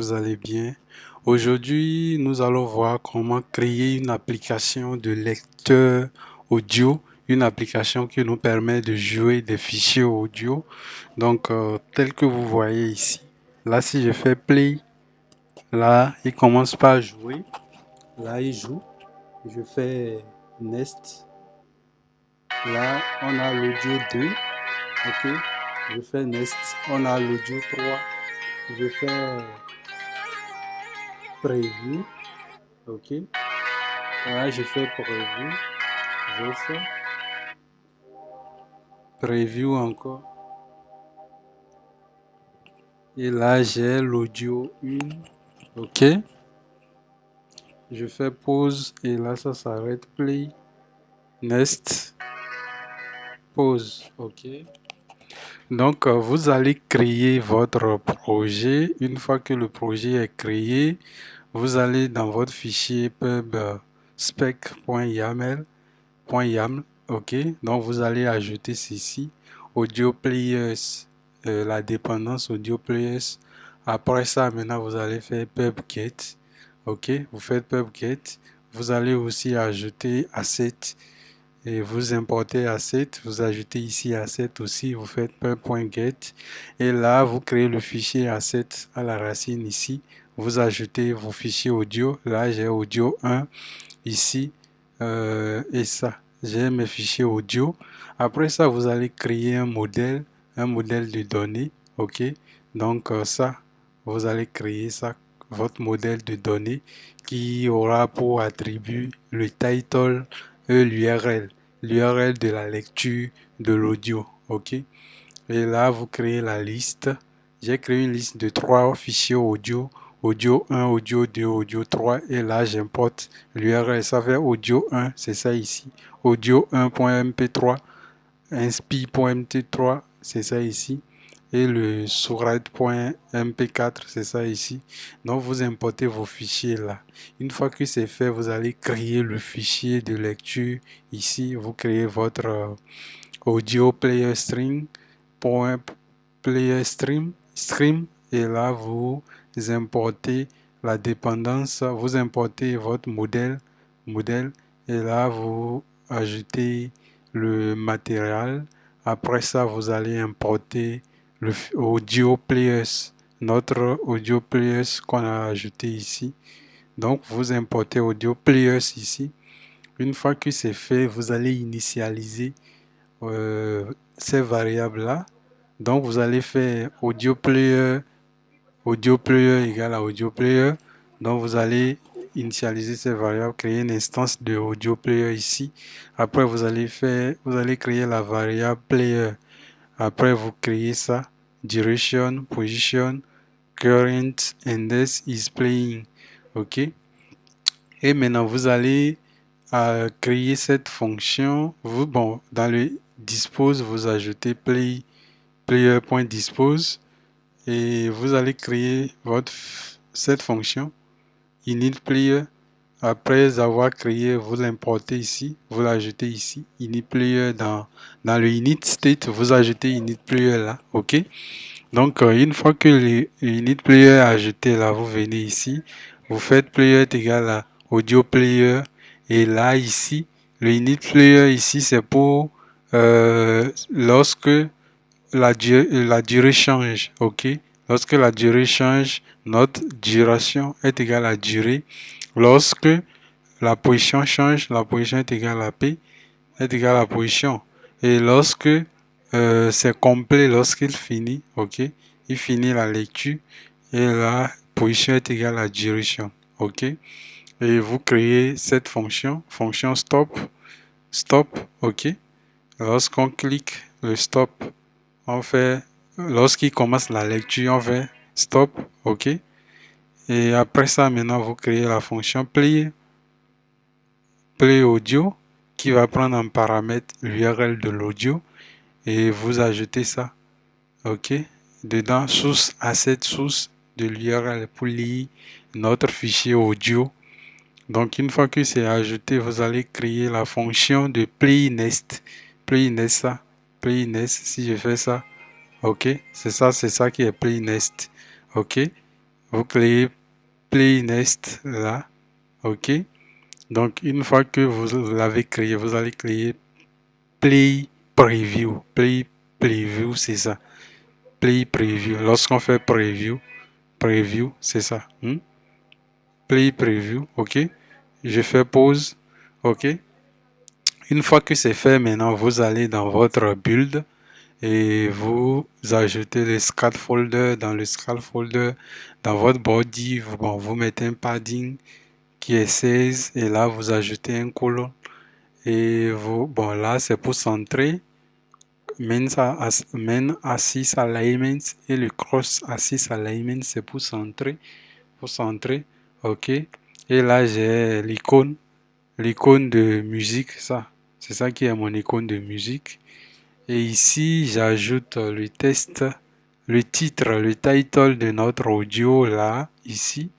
Vous allez bien. Aujourd'hui, nous allons voir comment créer une application de lecteur audio, une application qui nous permet de jouer des fichiers audio. Donc, tel que vous voyez ici. Là, si je fais play, là, il commence par jouer. Là, il joue. Je fais next. Là, on a l'audio 2. OK. Je fais next. On a l'audio 3. Je fais preview. OK. Là, je fais preview. Je fais preview encore. Et là, j'ai l'audio 1. OK. Je fais pause et là, ça s'arrête. Play. Next. Pause. OK. Donc, vous allez créer votre projet. Une fois que le projet est créé, vous allez dans votre fichier pub spec.yaml. OK. Donc, vous allez ajouter ceci. Audio players. La dépendance audio players. Après ça, maintenant, vous allez faire pubget. OK. Vous faites pubget. Vous allez aussi ajouter asset. Et vous importez asset. Vous ajoutez ici asset aussi. Vous faites pub.get. Et là, vous créez le fichier asset à la racine ici. Vous ajoutez vos fichiers audio. Là, j'ai audio 1 ici. Et ça, j'ai mes fichiers audio. Après ça, vous allez créer un modèle de données. OK. Donc, ça, vous allez créer ça, votre modèle de données qui aura pour attribut le title et l'URL de la lecture de l'audio. OK. Et là, vous créez la liste. J'ai créé une liste de 3 fichiers audio. Audio 1, audio 2, audio 3. Et là, j'importe l'URL. Ça fait audio 1, c'est ça ici. Audio 1.mp3, inspi.mt3, c'est ça ici. Et le sourate.mp4, c'est ça ici. Donc, vous importez vos fichiers là. Une fois que c'est fait, vous allez créer le fichier de lecture ici. Vous créez votre audio player string, player stream, et là vous importez la dépendance, vous importez votre modèle, et là vous ajoutez le matériel. Après ça, vous allez importer le audio players, notre audio players qu'on a ajouté ici. Donc vous importez audio players ici. Une fois que c'est fait, vous allez initialiser ces variables-là. Donc, vous allez faire audio player égale à audio player. Donc, vous allez initialiser ces variables, créer une instance de audio player ici. Après, vous allez créer la variable player. Après, vous créez ça, duration, position, current, index is playing. OK. Et maintenant, vous allez créer cette fonction. Dans le dispose, vous ajoutez player.dispose et vous allez créer cette fonction init player. Après avoir créé, vous l'importez ici, vous l'ajoutez ici, init player dans le init state, vous ajoutez init player là, OK? Donc, une fois que le init player est ajouté là, vous venez ici, vous faites player est égal à audio player, et là, ici, le init player ici, c'est pour lorsque la durée change, OK? Lorsque la durée change, notre duration est égale à durée. Lorsque la position change, la position est égale à P, est égale à la position. Et lorsque c'est complet, lorsqu'il finit, OK? Il finit la lecture et la position est égale à duration, OK? Et vous créez cette fonction stop, OK? Lorsqu'on clique le stop, on fait, lorsqu'il commence la lecture, on fait stop, OK? Et après ça, maintenant, vous créez la fonction play audio qui va prendre en paramètre l'URL de l'audio et vous ajoutez ça, OK? Dedans, asset source de l'URL pour lire notre fichier audio. Donc, une fois que c'est ajouté, vous allez créer la fonction de playnest. Playnest, si je fais ça, OK? C'est ça qui est playnest, OK? Vous créez Play Nest là. OK. Donc, une fois que vous l'avez créé, vous allez créer Play Preview. Play Preview, c'est ça. Play Preview. Lorsqu'on fait Preview, c'est ça. Play Preview, OK. Je fais pause, OK. Une fois que c'est fait, maintenant, vous allez dans votre build et vous ajoutez le scaffolder. Dans le scaffolder, dans votre body, vous mettez un padding qui est 16 et là, vous ajoutez un colon. Et là, c'est pour centrer. Main Axis Alignment et le Cross Axis Alignment, c'est pour centrer. OK. Et là, j'ai l'icône de musique, ça. C'est ça qui est mon icône de musique. Et ici, j'ajoute le titre, le title de notre audio là, ici.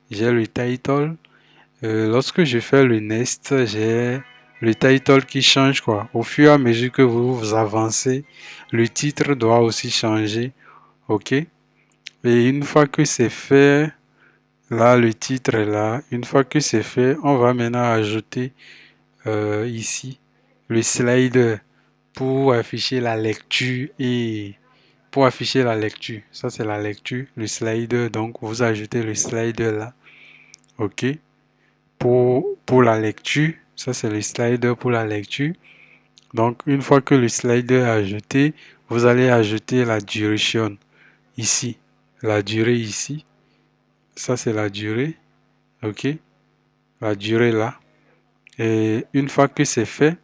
J'ai le title. Lorsque je fais le Nest, j'ai le title qui change quoi. Au fur et à mesure que vous avancez, le titre doit aussi changer. OK? Et une fois que c'est fait, là, le titre est là. Une fois que c'est fait, on va maintenant ajouter ici le slider pour afficher la lecture et pour afficher la lecture. Ça, c'est la lecture, le slider. Donc, vous ajoutez le slider là. OK. Pour la lecture, ça, c'est le slider pour la lecture. Donc, une fois que le slider est ajouté, vous allez ajouter la duration ici. La durée ici. Ça, c'est la durée. OK. La durée là. Et une fois que c'est fait,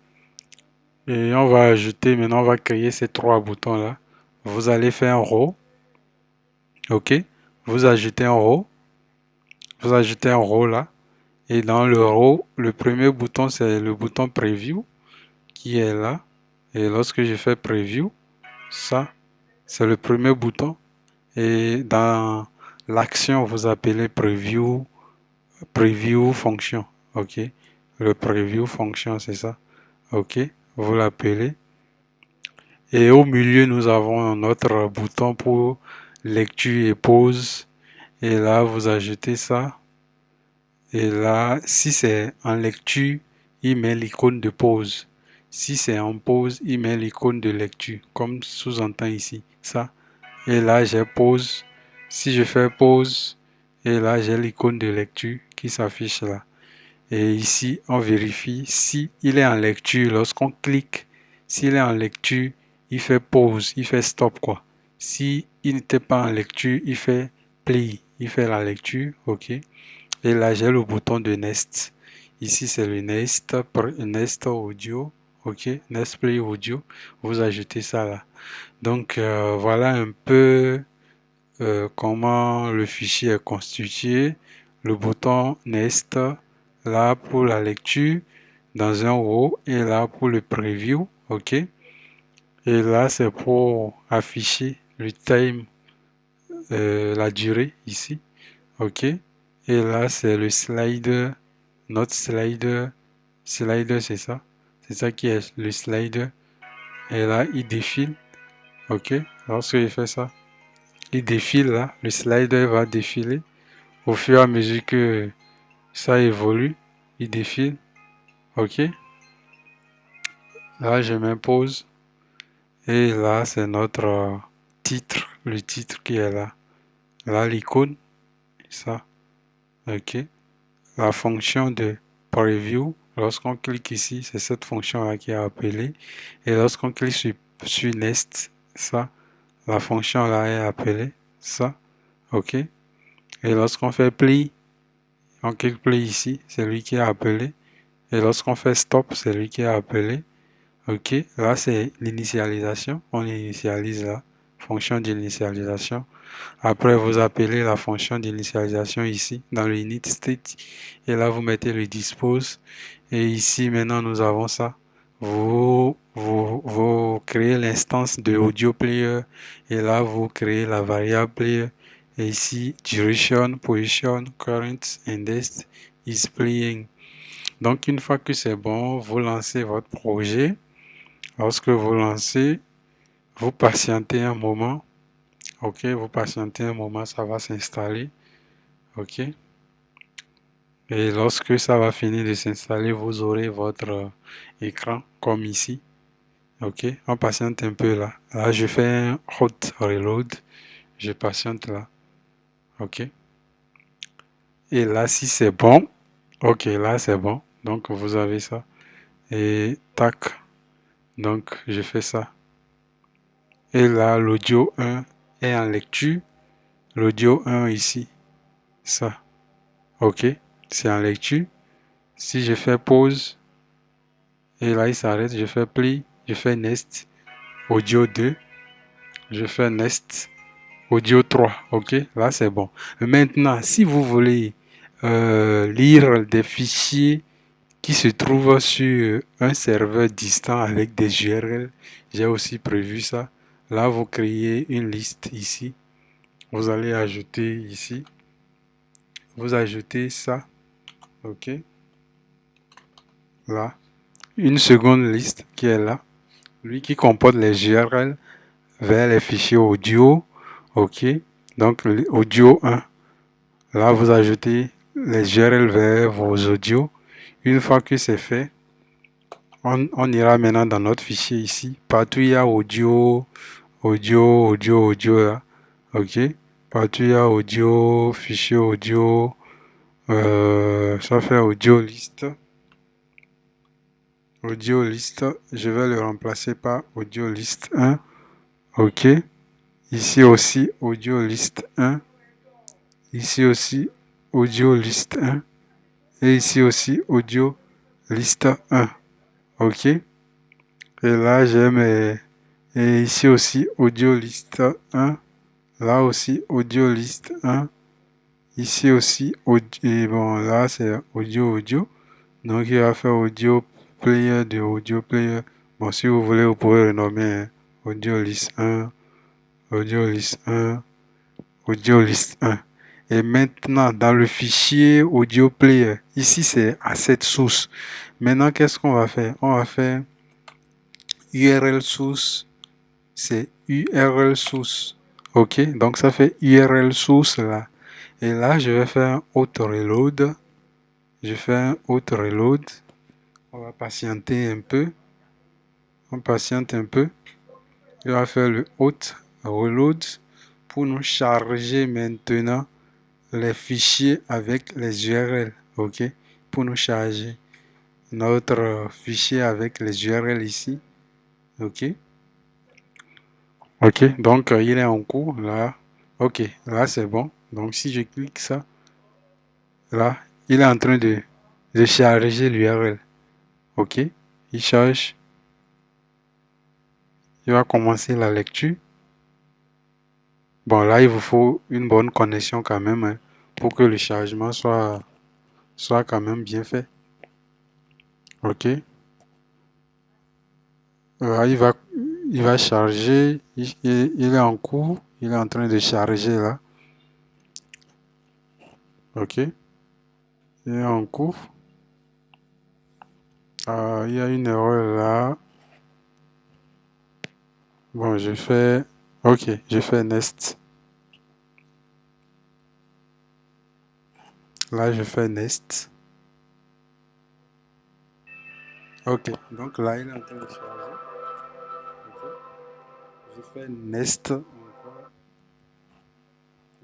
et on va ajouter, maintenant on va créer ces trois boutons là. Vous allez faire un row. OK. Vous ajoutez un row. Vous ajoutez un row là. Et dans le row, le premier bouton, c'est le bouton preview qui est là. Et lorsque je fais preview, ça, c'est le premier bouton. Et dans l'action, vous appelez preview fonction. OK. Le preview fonction, c'est ça. OK. Vous l'appelez. Et au milieu, nous avons notre bouton pour lecture et pause. Et là, vous ajoutez ça. Et là, si c'est en lecture, il met l'icône de pause. Si c'est en pause, il met l'icône de lecture, comme sous-entend ici. Ça. Et là, j'ai pause. Si je fais pause, et là, j'ai l'icône de lecture qui s'affiche là. Et ici, on vérifie si il est en lecture. Lorsqu'on clique, s'il est en lecture, il fait pause, il fait stop quoi. Si il n'était pas en lecture, il fait play, il fait la lecture, ok. Et là, j'ai le bouton de Nest. Ici, c'est le Nest Audio, ok. Nest Play Audio. Vous ajoutez ça là. Donc, voilà un peu comment le fichier est constitué. Le bouton Nest, là pour la lecture, dans un row, et là pour le preview, ok. Et là, c'est pour afficher le time, la durée ici, ok. Et là, c'est le slider, notre slider, c'est ça. C'est ça qui est le slider. Et là, il défile, ok. Lorsque je fais ça, il défile là, le slider va défiler. Au fur et à mesure que ça évolue, il défile. OK. Là, je m'impose. Et là, c'est notre titre, le titre qui est là. Là, l'icône, ça. OK. La fonction de preview, lorsqu'on clique ici, c'est cette fonction-là qui est appelée. Et lorsqu'on clique sur Nest, ça, la fonction-là est appelée. Ça. OK. Et lorsqu'on fait play, on clique play ici, c'est lui qui est appelé. Et lorsqu'on fait stop, c'est lui qui est appelé. OK, là c'est l'initialisation. On initialise la fonction d'initialisation. Après, vous appelez la fonction d'initialisation ici, dans le init state. Et là, vous mettez le dispose. Et ici, maintenant, nous avons ça. Vous créez l'instance de audio player. Et là, vous créez la variable player. Et ici, duration, position, current, index is playing. Donc, une fois que c'est bon, vous lancez votre projet. Lorsque vous lancez, vous patientez un moment. OK, vous patientez un moment, ça va s'installer. OK. Et lorsque ça va finir de s'installer, vous aurez votre écran comme ici. OK. On patiente un peu là. Là, je fais un hot reload. Je patiente là. OK. Et là, si c'est bon, OK, là, c'est bon. Donc, vous avez ça. Et tac. Donc, je fais ça. Et là, l'audio 1 est en lecture. L'audio 1 ici. Ça. OK. C'est en lecture. Si je fais pause, et là, il s'arrête, je fais play, je fais next, audio 2, je fais next, audio 3. OK. Là, c'est bon. Maintenant, si vous voulez lire des fichiers qui se trouvent sur un serveur distant avec des URL, j'ai aussi prévu ça. Là, vous créez une liste ici. Vous allez ajouter ici. Vous ajoutez ça. OK. Là. Une seconde liste qui est là. Lui qui comporte les URL vers les fichiers audio. OK. Donc, audio 1. Là, vous ajoutez les URL vers vos audios. Une fois que c'est fait, on ira maintenant dans notre fichier ici. Partout, il y a audio, audio là. OK. Partout, il y a audio, fichier audio. Ça fait audio liste. Audio liste. Je vais le remplacer par audio liste 1. OK. Ici aussi, audio liste 1. Ici aussi, audio liste 1. Et ici aussi, audio liste 1. OK. Et là, j'ai mes... Et ici aussi, audio liste 1. Là aussi, audio liste 1. Ici aussi, et bon, là, c'est audio. Donc, il va faire audio player de audio player. Bon, si vous voulez, vous pouvez renommer hein, audio liste 1, audio liste 1, audio liste 1. Et maintenant, dans le fichier audio player, ici, c'est asset source. Maintenant, qu'est-ce qu'on va faire? On va faire URL source. C'est URL source. OK? Donc, ça fait URL source là. Et là, je vais faire un auto reload. Je fais un auto reload. On va patienter un peu. On patiente un peu. Il va faire le auto reload pour nous charger maintenant les fichiers avec les URL. OK? Pour nous charger notre fichier avec les URL ici. OK? OK. Donc, il est en cours là. OK. Là, c'est bon. Donc, si je clique ça, là, il est en train de charger l'URL. OK? Il charge. Il va commencer la lecture. Bon, là, il vous faut une bonne connexion quand même hein, pour que le chargement soit quand même bien fait. OK. Il va charger. Il est en cours. Il est en train de charger là. OK. Il est en cours. Il y a une erreur là. Bon, je fais... OK, je fais Nest. Là, je fais Nest. OK, donc là, il est en train de charger. OK. Je fais Nest encore.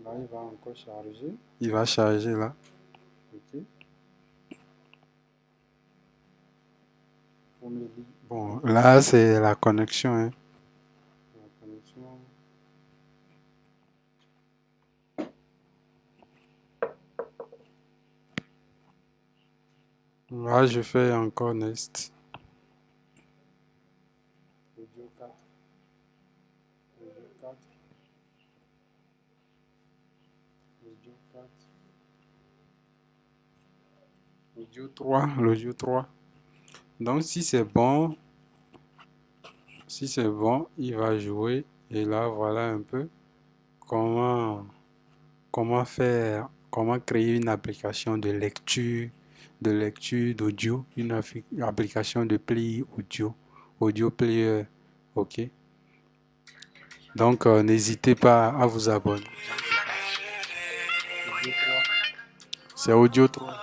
Là, il va encore charger. Il va charger là. OK. Bon, là, c'est la connexion. Hein. La connexion. Là, je fais encore Nest. Audio 4. Audio 4. Audio 4. Audio 3. L'audio 3. Donc, si c'est bon, il va jouer. Et là, voilà un peu comment, comment créer une application de lecture d'audio, une application de play audio, audio player. OK. Donc, n'hésitez pas à vous abonner. C'est audio 3. Là,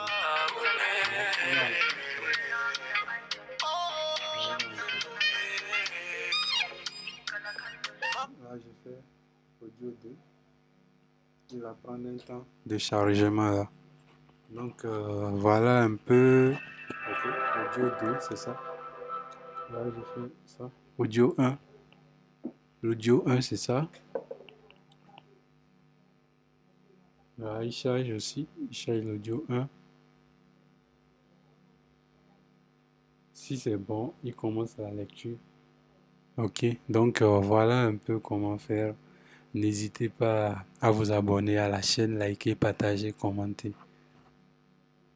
je fais audio 2. Il va prendre un temps de chargement là. Donc voilà un peu. Ok, audio 2, c'est ça. Là, je fais ça. Audio 1. L'audio 1, c'est ça. Là, il charge aussi. Il charge l'audio 1. Si c'est bon, il commence la lecture. Ok, donc voilà un peu comment faire. N'hésitez pas à vous abonner à la chaîne, liker, partager, commenter.